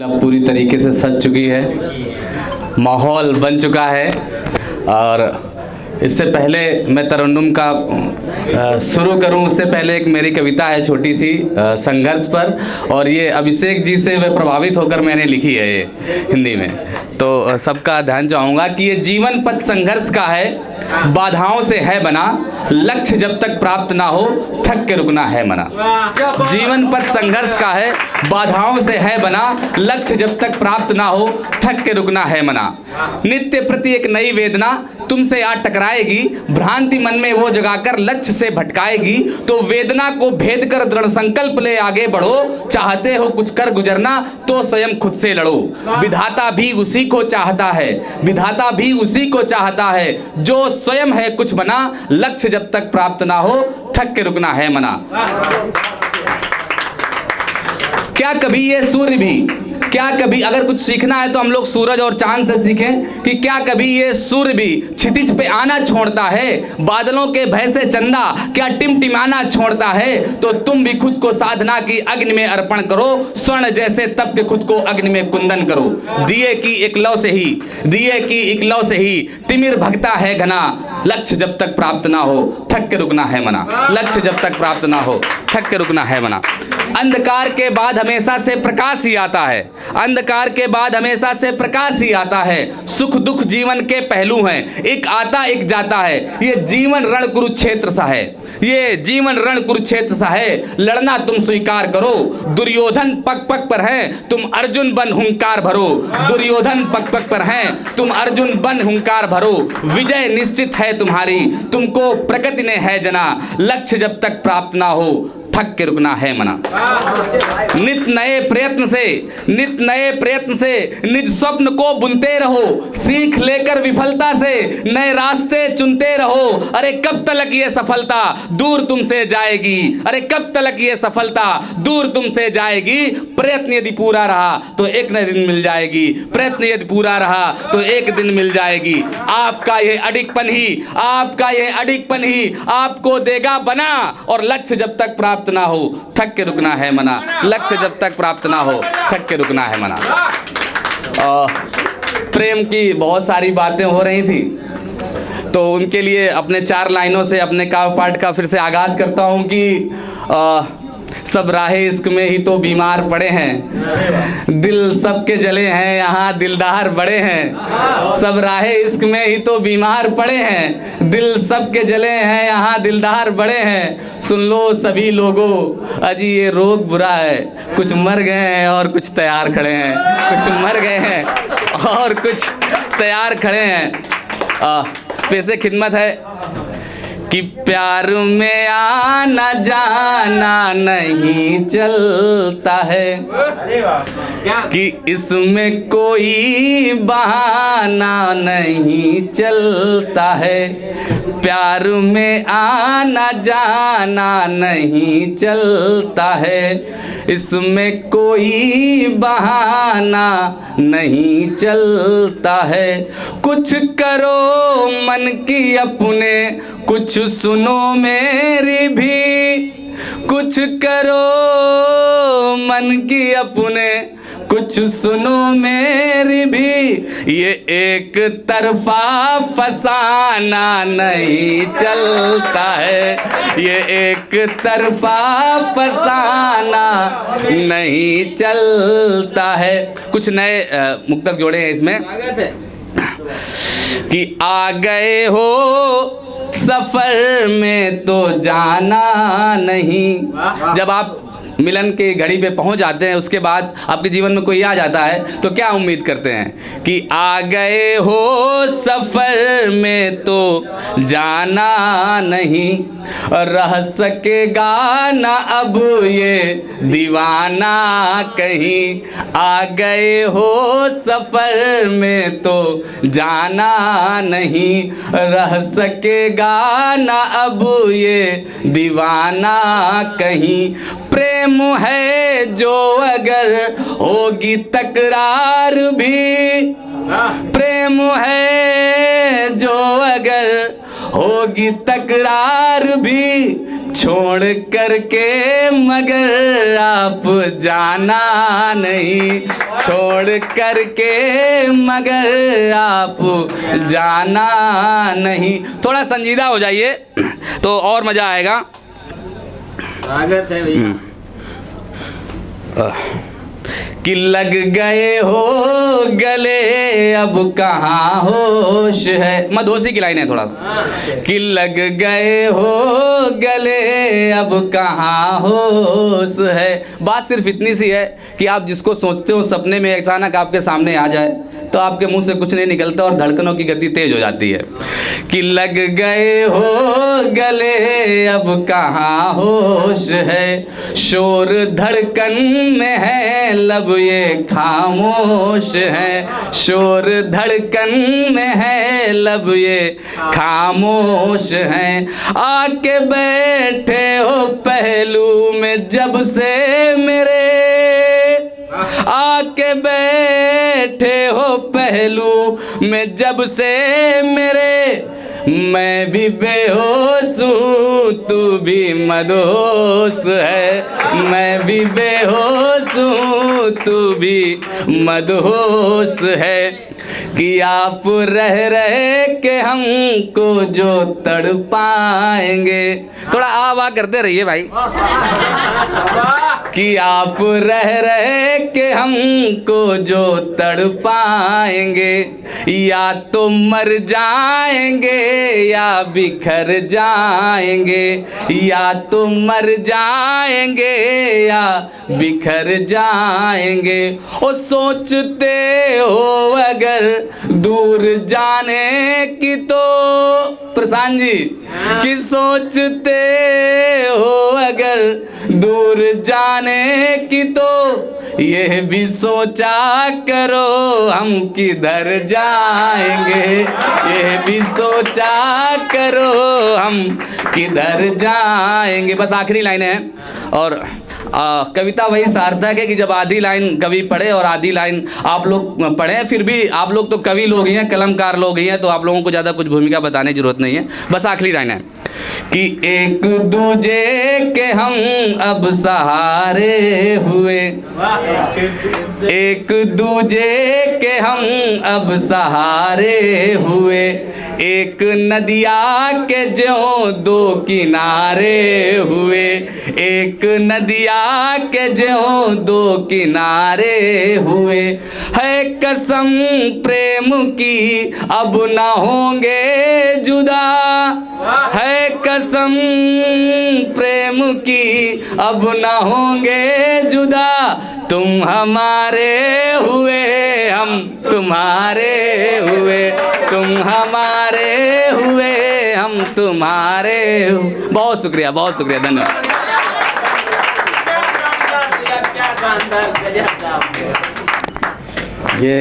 अब पूरी तरीके से सज चुकी है, माहौल बन चुका है। और इससे पहले मैं तरन्नुम का शुरू करूं उससे पहले एक मेरी कविता है छोटी सी संघर्ष पर, और ये अभिषेक जी से मैं प्रभावित होकर मैंने लिखी है ये हिंदी में। तो सबका ध्यान चाहूँगा कि ये जीवन पथ संघर्ष का है, बाधाओं से है बना, लक्ष्य जब तक प्राप्त ना हो थक के रुकना है मना। जीवन पथ संघर्ष का है, बाधाओं से है बना, लक्ष्य जब तक प्राप्त ना हो थक के रुकना है मना। नित्य प्रति एक नई वेदना तुमसे आ टकराएगी, भ्रांति मन में वो जगाकर लक्ष्य से भटकाएगी। तो वेदना को भेद कर दृढ़ संकल्प ले आगे बढ़ो, चाहते हो कुछ कर गुजरना तो स्वयं खुद से लड़ो। विधाता भी उसी को चाहता है, विधाता भी उसी को चाहता है जो स्वयं है कुछ बना, लक्ष्य जब तक प्राप्त ना हो थक के रुकना है मना। क्या कभी ये सूर्य भी, क्या कभी अगर कुछ सीखना है तो हम लोग सूरज और चांद से सीखें कि क्या कभी ये सूर्य भी क्षितिज पे आना छोड़ता है, बादलों के भय से चंदा क्या टिमटिमाना छोड़ता है। तो तुम भी खुद को साधना की अग्नि में अर्पण करो, स्वर्ण जैसे तप के खुद को अग्नि में कुंदन करो। दिए की एक लौ से ही, दिए की एक लौ से ही तिमिर भगता है घना, लक्ष्य जब तक प्राप्त ना हो थक के रुकना है मना। लक्ष्य जब तक प्राप्त ना हो थक के रुकना है मना। अंधकार के बाद हमेशा से प्रकाश ही आता है, अंधकार के बाद हमेशा से प्रकाश ही आता है। सुख दुख जीवन के पहलू हैं, एक आता एक जाता है। ये जीवन रण कुरुक्षेत्र सा है, ये जीवन रण कुरुक्षेत्र सा है। लड़ना तुम स्वीकार करो, दुर्योधन पग पग पर है, तुम अर्जुन बन हुंकार भरो। दुर्योधन पग पग पर है, तुम अर्जुन बन हुंकार भरो। विजय निश्चित है तुम्हारी, तुमको प्रकृति ने है जना, लक्ष्य जब तक प्राप्त ना हो थक के रुकना है मना। नित नए प्रयत्न से, नित नए प्रयत्न से निज स्वप्न को बुनते रहो, सीख लेकर विफलता से नए रास्ते चुनते रहो। अरे कब तक ये सफलता दूर तुमसे जाएगी, अरे कब तक ये सफलता दूर तुमसे जाएगी। प्रयत्न यदि पूरा रहा तो एक न दिन मिल जाएगी, प्रयत्न यदि पूरा रहा तो एक दिन मिल जाएगी। आपका ये अडिगपन ही, आपका ये अडिगपन ही आपको देगा बना। और लक्ष्य जब तक प्राप्त ना हो थक के रुकना है मना, लक्ष्य जब तक प्राप्त ना हो थक के रुकना है मना। प्रेम की बहुत सारी बातें हो रही थी, तो उनके लिए अपने 4 लाइनों से अपने काव्य पाठ का फिर से आगाज करता हूं कि सब राहे इश्क में ही तो बीमार पड़े हैं, दिल सबके जले हैं यहाँ दिलदार बड़े हैं। सब राहे इश्क में ही तो बीमार पड़े हैं, दिल सबके जले हैं यहाँ दिलदार बड़े हैं। सुन लो सभी लोगों अजी ये रोग बुरा है, कुछ मर गए हैं और कुछ तैयार खड़े हैं, कुछ मर गए हैं और कुछ तैयार खड़े हैं। पेशे खिदमत है कि प्यार में आना जाना नहीं चलता है, कि इसमें कोई बहाना नहीं चलता है। प्यार में आना जाना नहीं चलता है, इसमें कोई बहाना नहीं चलता है। कुछ करो मन की अपने, कुछ सुनो मेरी भी, कुछ करो मन की अपने, कुछ सुनो मेरी भी। ये एक तरफा फसाना नहीं चलता है, ये एक तरफा फसाना नहीं चलता है। कुछ नए मुक्तक जोड़े हैं इसमें कि आ गए हो सफर में तो जाना नहीं। जब आप मिलन के घड़ी पे पहुंच जाते हैं, उसके बाद आपके जीवन में कोई आ जाता है तो क्या उम्मीद करते हैं कि आ गए हो सफर में तो जाना नहीं, रह सकेगा ना अब ये दीवाना कहीं। आ गए हो सफर में तो जाना नहीं, रह सकेगा ना अब ये दीवाना कहीं। प्रेम है जो अगर होगी तकरार भी, प्रेम है जो अगर होगी तकरार भी, छोड़ करके मगर आप जाना नहीं, छोड़ करके मगर आप जाना नहीं। थोड़ा संजीदा हो जाइए तो और मज़ा आएगा। स्वागत है भैया। कि लग गए हो गले अब कहाँ होश है, मधोसी की लाइन है थोड़ा सा। कि लग गए हो गले अब कहाँ होश है। बात सिर्फ इतनी सी है कि आप जिसको सोचते हो सपने में अचानक आपके सामने आ जाए तो आपके मुंह से कुछ नहीं निकलता और धड़कनों की गति तेज हो जाती है। कि लग गए हो गले अब कहाँ होश है, शोर धड़कन में है लब ये खामोश है, शोर धड़कन में है लब ये खामोश है। आके बैठे हो पहलू में जब से मेरे, आके बैठे हो पहलू में जब से मेरे, मैं भी बेहोश हूँ तू भी मदहोश है, मैं भी बेहोश हूँ तू भी मदहोश है। कि आप रह रहे के हमको जो तड़पाएंगे, थोड़ा आवा करते रहिए भाई। कि आप रह रहे के हमको जो तड़पाएंगे, या तो मर जाएंगे या बिखर जाएंगे, या तो मर जाएंगे या बिखर जाएंगे। ओ सोचते हो अगर दूर जाने की तो प्रशांत जी, कि सोचते हो अगर दूर जाने की तो यह भी सोचा करो हम किधर जाएंगे, यह भी सोचा करो हम किधर जाएंगे। बस आखिरी लाइन है और कविता वही सार्थक है कि जब आधी लाइन कवि पढ़े और आधी लाइन आप लोग पढ़ें। फिर भी आप लोग तो कवि लोग ही हैं, कलमकार लोग ही हैं, तो आप लोगों को ज़्यादा कुछ भूमिका बताने की जरूरत नहीं है। बस आखिरी लाइन है कि एक दूजे के हम अब सहारे हुए, एक दूजे के हम अब सहारे हुए, एक नदिया के जो दो किनारे हुए, एक नदिया के जो दो किनारे हुए। है कसम प्रेम की अब न होंगे जुदा, है कसम प्रेम की अब न होंगे जुदा। तुम हमारे हुए हम तुम्हारे हुए, तुम हमारे हुए हम तुम्हारे हुए। बहुत शुक्रिया, बहुत शुक्रिया, धन्यवाद। क्या शानदार, गजब। ये